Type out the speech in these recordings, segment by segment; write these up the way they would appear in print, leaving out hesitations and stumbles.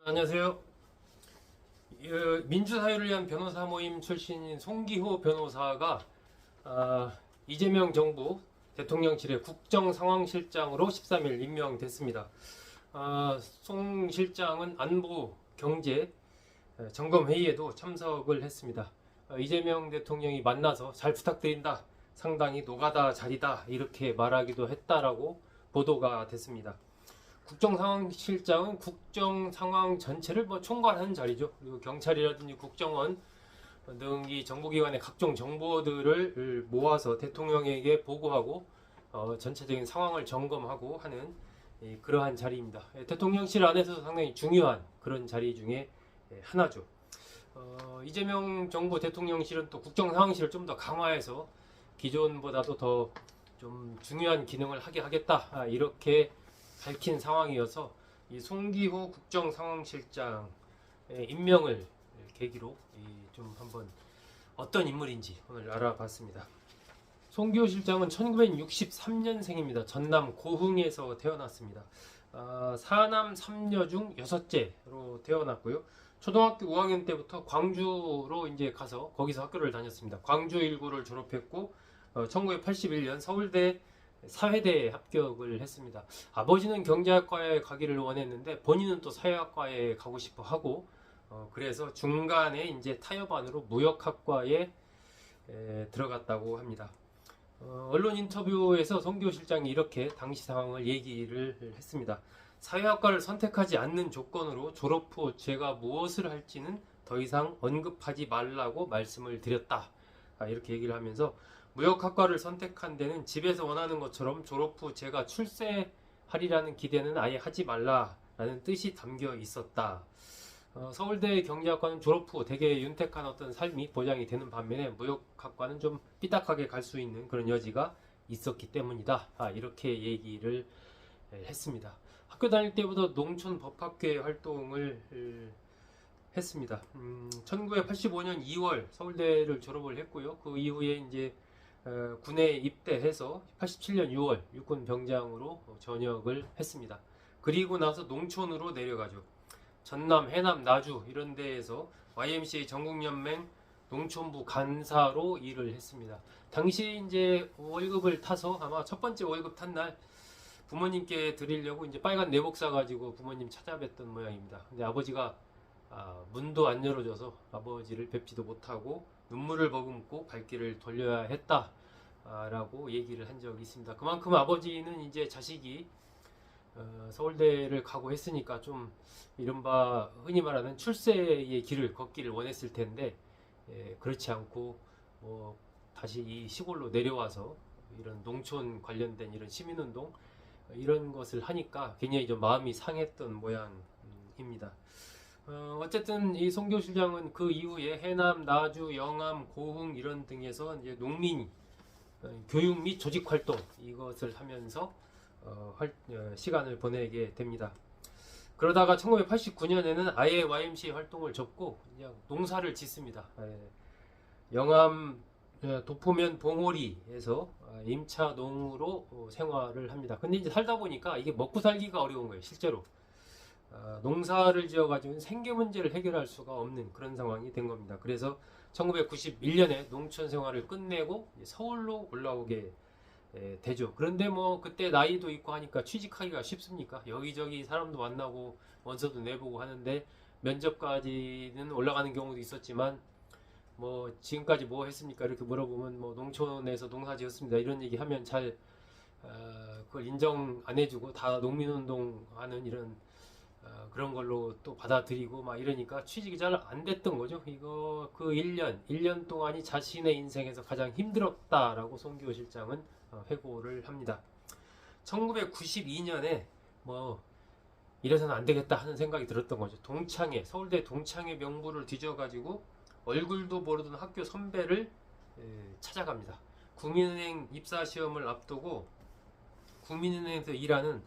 안녕하세요. 민주사회를 위한 변호사 모임 출신인 송기호 변호사가 이재명 정부 대통령실의 국정상황실장으로 13일 임명됐습니다. 송 실장은 안보, 경제 점검회의에도 참석을 했습니다. 이재명 대통령이 만나서 잘 부탁드린다, 상당히 노가다 자리다 이렇게 말하기도 했다라고 보도가 됐습니다. 국정상황실장은 국정상황 전체를 총괄하는 자리죠. 그리고 경찰이라든지 국정원 등이 정보기관의 각종 정보들을 모아서 대통령에게 보고하고 전체적인 상황을 점검하고 하는 그러한 자리입니다. 대통령실 안에서도 상당히 중요한 그런 자리 중에 하나죠. 이재명 정부 대통령실은 또 국정상황실을 좀 더 강화해서 기존보다도 더 좀 중요한 기능을 하게 하겠다, 이렇게 밝힌 상황이어서 이 송기호 국정상황실장의 임명을 계기로 좀 한번 어떤 인물인지 오늘 알아봤습니다. 송기호 실장은 1963년생입니다. 전남 고흥에서 태어났습니다. 사남 3녀 중 여섯째로 태어났고요. 초등학교 5학년 때부터 광주로 이제 가서 거기서 학교를 다녔습니다. 광주 일고를 졸업했고 1981년 서울대 사회대에 합격을 했습니다. 아버지는 경제학과에 가기를 원했는데 본인은 또 사회학과에 가고 싶어 하고 그래서 중간에 이제 타협안으로 무역학과에 들어갔다고 합니다. 언론 인터뷰에서 송기호 실장이 이렇게 당시 상황을 얘기를 했습니다. 사회학과를 선택하지 않는 조건으로 졸업 후 제가 무엇을 할지는 더 이상 언급하지 말라고 말씀을 드렸다, 이렇게 얘기를 하면서 무역학과를 선택한 데는 집에서 원하는 것처럼 졸업 후 제가 출세하리라는 기대는 아예 하지 말라라는 뜻이 담겨 있었다. 서울대 경제학과는 졸업 후 되게 윤택한 어떤 삶이 보장이 되는 반면에 무역학과는 좀 삐딱하게 갈 수 있는 그런 여지가 있었기 때문이다, 이렇게 얘기를 했습니다. 학교 다닐 때부터 농촌법학회 활동을 했습니다. 1985년 2월 서울대를 졸업을 했고요. 그 이후에 이제 군에 입대해서 87년 6월 육군 병장으로 전역을 했습니다. 그리고 나서 농촌으로 내려가죠. 전남, 해남, 나주 이런 데에서 YMCA 전국연맹 농촌부 간사로 일을 했습니다. 당시 이제 월급을 타서 아마 첫 번째 월급 탄 날 부모님께 드리려고 이제 빨간 내복 사가지고 부모님 찾아뵀던 모양입니다. 근데 아버지가 문도 안 열어줘서 아버지를 뵙지도 못하고 눈물을 머금고 발길을 돌려야 했다, 라고 얘기를 한 적이 있습니다. 그만큼 아버지는 이제 자식이 서울대를 가고 했으니까 좀 이른바 흔히 말하는 출세의 길을 걷기를 원했을 텐데 그렇지 않고 다시 이 시골로 내려와서 이런 농촌 관련된 이런 시민운동 이런 것을 하니까 굉장히 좀 마음이 상했던 모양입니다. 어쨌든 이 송기호 실장은 그 이후에 해남, 나주, 영암, 고흥 이런 등에서 이제 농민 교육 및 조직 활동 이것을 하면서 시간을 보내게 됩니다. 그러다가 1989년에는 아예 YMCA 활동을 접고 그냥 농사를 짓습니다. 영암 도포면 봉오리에서 임차농으로 생활을 합니다. 근데 이제 살다 보니까 이게 먹고 살기가 어려운 거예요, 실제로. 농사를 지어가지고 생계 문제를 해결할 수가 없는 그런 상황이 된 겁니다. 그래서 1991년에 농촌 생활을 끝내고 서울로 올라오게 되죠. 그런데 뭐 그때 나이도 있고 하니까 취직하기가 쉽습니까? 여기저기 사람도 만나고 원서도 내보고 하는데 면접까지는 올라가는 경우도 있었지만 뭐 지금까지 뭐 했습니까? 이렇게 물어보면 뭐 농촌에서 농사 지었습니다, 이런 얘기 하면 잘 그걸 인정 안 해주고 다 농민운동 하는 이런 그런 걸로 또 받아들이고 막 이러니까 취직이 잘 안 됐던 거죠. 이거 그 1년 동안이 자신의 인생에서 가장 힘들었다라고 송기호 실장은 회고를 합니다. 1992년에 뭐 이래서는 안 되겠다 하는 생각이 들었던 거죠. 서울대 동창회 명부를 뒤져가지고 얼굴도 모르던 학교 선배를 찾아갑니다. 국민은행 입사 시험을 앞두고 국민은행에서 일하는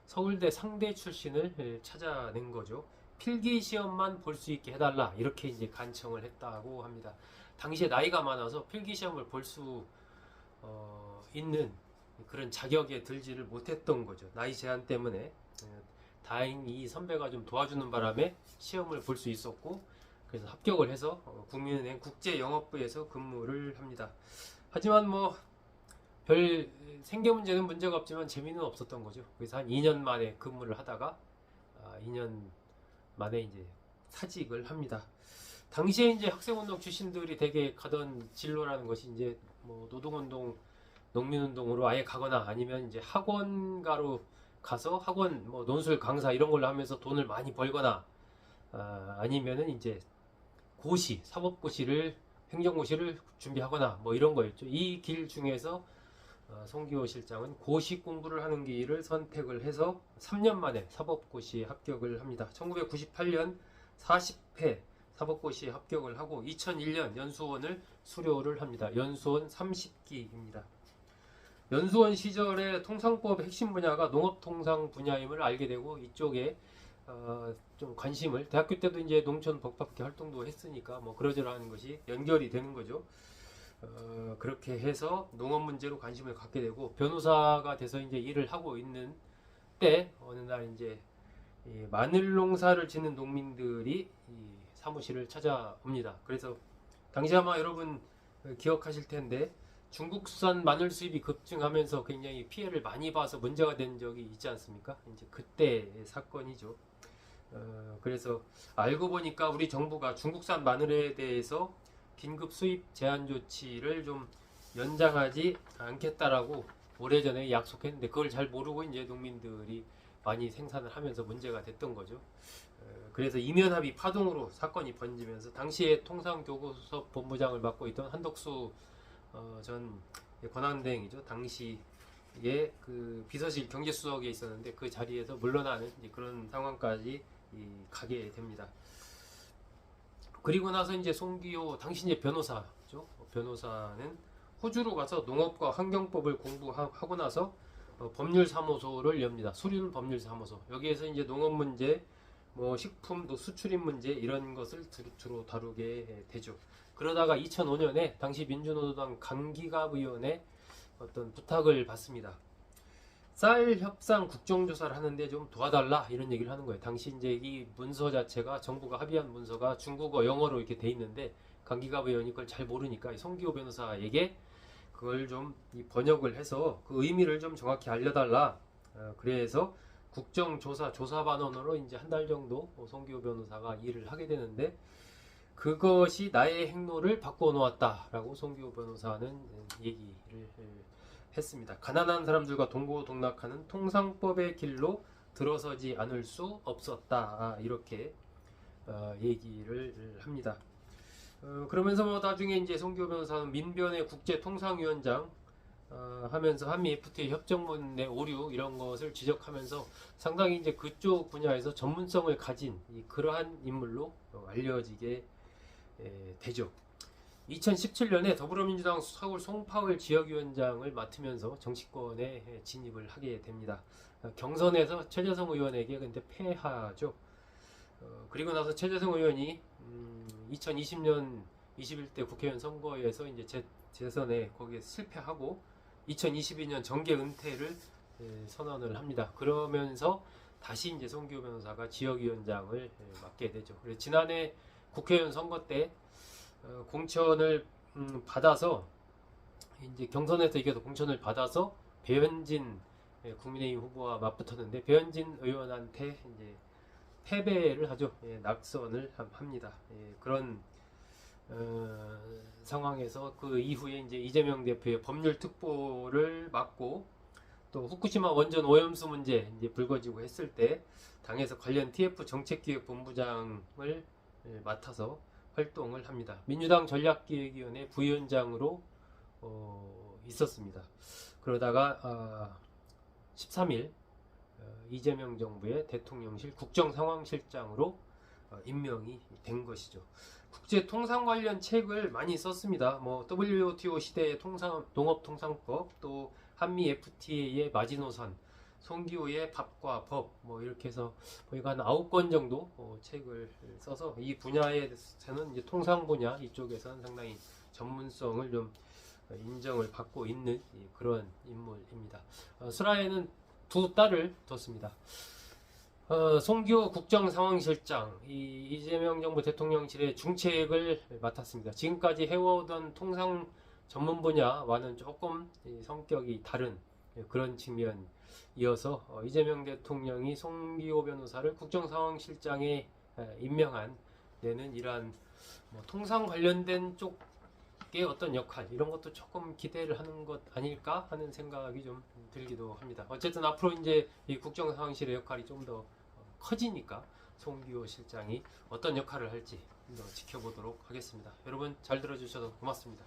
서울대 상대 출신을 찾아낸 거죠. 필기 시험만 볼 수 있게 해달라, 이렇게 이제 간청을 했다고 합니다. 당시에 나이가 많아서 필기 시험을 볼 수 있는 그런 자격에 들지를 못했던 거죠. 나이 제한 때문에. 다행히 이 선배가 좀 도와주는 바람에 시험을 볼 수 있었고, 그래서 합격을 해서 국민은행 국제영업부에서 근무를 합니다. 하지만 뭐 별 생계 문제는 문제가 없지만 재미는 없었던 거죠. 그래서 한 2년 만에 근무를 하다가 2년 만에 이제 사직을 합니다. 당시에 이제 학생운동 출신들이 되게 가던 진로라는 것이 이제 뭐 노동운동, 농민운동으로 아예 가거나 아니면 이제 학원가로 가서 학원 뭐 논술 강사 이런 걸로 하면서 돈을 많이 벌거나 아니면은 이제 고시, 사법고시를 행정고시를 준비하거나 뭐 이런 거였죠. 이 길 중에서 송기호 실장은 고시 공부를 하는 길을 선택을 해서 3년 만에 사법고시에 합격을 합니다. 1998년 40회 사법고시에 합격을 하고 2001년 연수원을 수료를 합니다. 연수원 30기입니다. 연수원 시절에 통상법 핵심 분야가 농업통상 분야임을 알게 되고 이쪽에 좀 관심을, 대학교 때도 이제 농촌 법학회 활동도 했으니까 뭐 그러저러한 것이 연결이 되는 거죠. 그렇게 해서 농업 문제로 관심을 갖게 되고 변호사가 돼서 이제 일을 하고 있는 때 어느 날 이제 이 마늘 농사를 짓는 농민들이 이 사무실을 찾아옵니다. 그래서 당시 아마 여러분 기억하실 텐데 중국산 마늘 수입이 급증하면서 굉장히 피해를 많이 봐서 문제가 된 적이 있지 않습니까? 이제 그때의 사건이죠. 그래서 알고 보니까 우리 정부가 중국산 마늘에 대해서 긴급 수입 제한 조치를 좀 연장하지 않겠다라고 오래전에 약속했는데 그걸 잘 모르고 이제 농민들이 많이 생산을 하면서 문제가 됐던 거죠. 그래서 이면합의 파동으로 사건이 번지면서 당시에 통상교섭 본부장을 맡고 있던 한덕수 전 권한대행이죠. 당시에 그 비서실 경제수석에 있었는데 그 자리에서 물러나는 그런 상황까지 가게 됩니다. 그리고 나서 이제 송기호 당시 이제 변호사죠. 변호사는 호주로 가서 농업과 환경법을 공부하고 나서 법률사무소를 엽니다. 수륜 법률사무소. 여기에서 이제 농업 문제, 뭐 식품 또 수출입 문제 이런 것을 주로 다루게 되죠. 그러다가 2005년에 당시 민주노동당 강기갑 의원의 어떤 부탁을 받습니다. 쌀 협상 국정조사를 하는데 좀 도와달라 이런 얘기를 하는 거예요. 당시 이제 이 문서 자체가 정부가 합의한 문서가 중국어 영어로 이렇게 돼 있는데 강기갑 의원이 그걸 잘 모르니까 송기호 변호사에게 그걸 좀 번역을 해서 그 의미를 좀 정확히 알려달라. 그래서 국정조사 조사반원으로 이제 한 달 정도 송기호 변호사가 일을 하게 되는데 그것이 나의 행로를 바꿔 놓았다라고 송기호 변호사는 얘기를 했습니다. 가난한 사람들과 동고동락하는 통상법의 길로 들어서지 않을 수 없었다. 이렇게 얘기를 합니다. 그러면서 뭐 나중에 이제 송기호 변호사는 민변의 국제통상위원장 하면서 한미 FTA 협정문의 오류 이런 것을 지적하면서 상당히 이제 그쪽 분야에서 전문성을 가진 그러한 인물로 알려지게 되죠. 2017년에 더불어민주당 서울 송파울 지역위원장을 맡으면서 정치권에 진입을 하게 됩니다. 경선에서 최재성 의원에게 근데 패하죠. 그리고 나서 최재성 의원이 2020년 21대 국회의원 선거에서 이제 재선에 거기에 실패하고 2022년 정계 은퇴를 선언을 합니다. 그러면서 다시 이제 송기호 변호사가 지역위원장을 맡게 되죠. 그래서 지난해 국회의원 선거 때 공천을 받아서 이제 경선에서 이겨서 공천을 받아서 배현진 국민의힘 후보와 맞붙었는데 배현진 의원한테 이제 패배를 하죠. 낙선을 합니다. 그런 상황에서 그 이후에 이제 이재명 대표의 법률 특보를 맡고 또 후쿠시마 원전 오염수 문제 이제 불거지고 했을 때 당에서 관련 TF 정책기획본부장을 맡아서 활동을 합니다. 민주당 전략기획위원회 부위원장으로 있었습니다. 그러다가 13일 이재명 정부의 대통령실 국정상황실장으로 임명이 된 것이죠. 국제통상 관련 책을 많이 썼습니다. 뭐 WTO 시대의 농업통상법, 또 한미 FTA의 마지노선, 송기호의 밥과 법, 뭐 이렇게 해서 거의가 한 9권 정도 책을 써서 이 분야에서는 이제 통상 분야 이쪽에서는 상당히 전문성을 좀 인정을 받고 있는 그런 인물입니다. 슬하에는 두 딸을 뒀습니다. 송기호 국정상황실장, 이재명 정부 대통령실의 중책을 맡았습니다. 지금까지 해오던 통상 전문 분야와는 조금 성격이 다른 그런 측면이어서 이재명 대통령이 송기호 변호사를 국정상황실장에 임명한 데는 이러한 통상 관련된 쪽의 어떤 역할, 이런 것도 조금 기대를 하는 것 아닐까 하는 생각이 좀 들기도 합니다. 어쨌든 앞으로 이제 이 국정상황실의 역할이 좀 더 커지니까 송기호 실장이 어떤 역할을 할지 더 지켜보도록 하겠습니다. 여러분 잘 들어주셔서 고맙습니다.